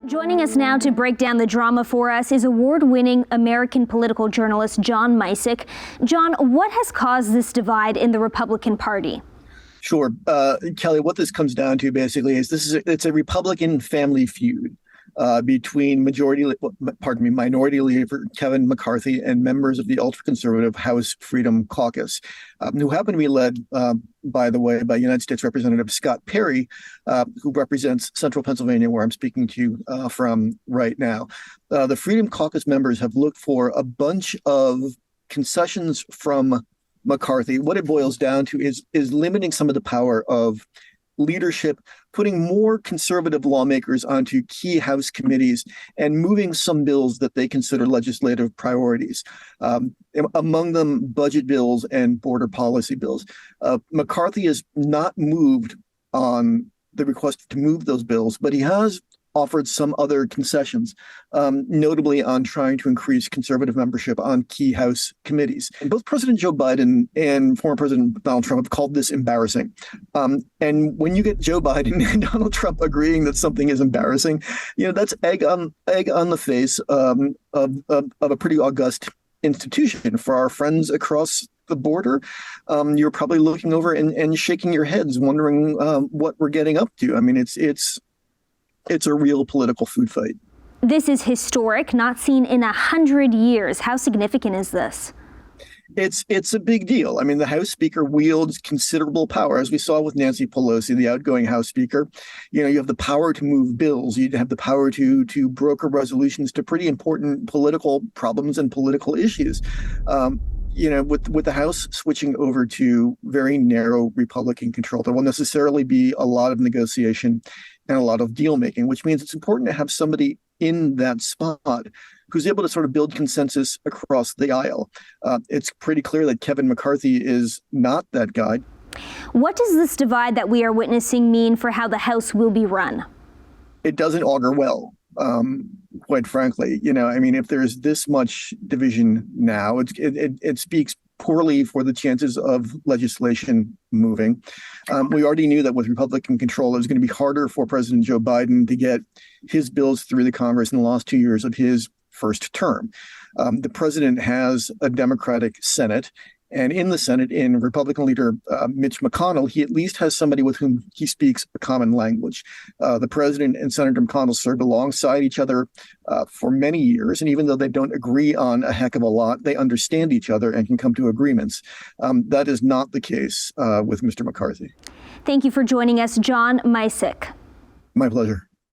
Joining us now to break down the drama for us is award-winning American political journalist John Mysick. John, what has caused this divide in the Republican Party? Sure. Kelly, what this comes down to basically is it's a Republican family feud between Minority Leader Kevin McCarthy and members of the ultra-conservative House Freedom Caucus, who happen to be led, by the way, by United States Representative Scott Perry, who represents Central Pennsylvania, where I'm speaking to you from right now. The Freedom Caucus members have looked for a bunch of concessions from McCarthy. What it boils down to is limiting some of the power of leadership, putting more conservative lawmakers onto key House committees, and moving some bills that they consider legislative priorities. Among them, budget bills and border policy bills. McCarthy has not moved on the request to move those bills, but he has offered some other concessions, notably on trying to increase conservative membership on key House committees. And both President Joe Biden and former President Donald Trump have called this embarrassing. And when you get Joe Biden and Donald Trump agreeing that something is embarrassing, that's egg on the face of a pretty august institution. For our friends across the border, you're probably looking over and shaking your heads, wondering what we're getting up to. I mean, it's a real political food fight. This is historic, not seen in 100 years. How significant is this? It's a big deal. I mean, the House Speaker wields considerable power, as we saw with Nancy Pelosi, the outgoing House Speaker. You have the power to move bills. You have the power to broker resolutions to pretty important political problems and political issues. With the House switching over to very narrow Republican control, there will necessarily be a lot of negotiation and a lot of deal making, which means it's important to have somebody in that spot who's able to sort of build consensus across the aisle. It's pretty clear that Kevin McCarthy is not that guy. What does this divide that we are witnessing mean for how the House will be run? It doesn't augur well. Quite frankly, if there's this much division now, it speaks poorly for the chances of legislation moving. We already knew that with Republican control, it was going to be harder for President Joe Biden to get his bills through the Congress in the last 2 years of his first term. The president has a Democratic Senate. And in the Senate, in Republican leader Mitch McConnell, he at least has somebody with whom he speaks a common language. The president and Senator McConnell served alongside each other for many years. And even though they don't agree on a heck of a lot, they understand each other and can come to agreements. That is not the case with Mr. McCarthy. Thank you for joining us, John Mysick. My pleasure.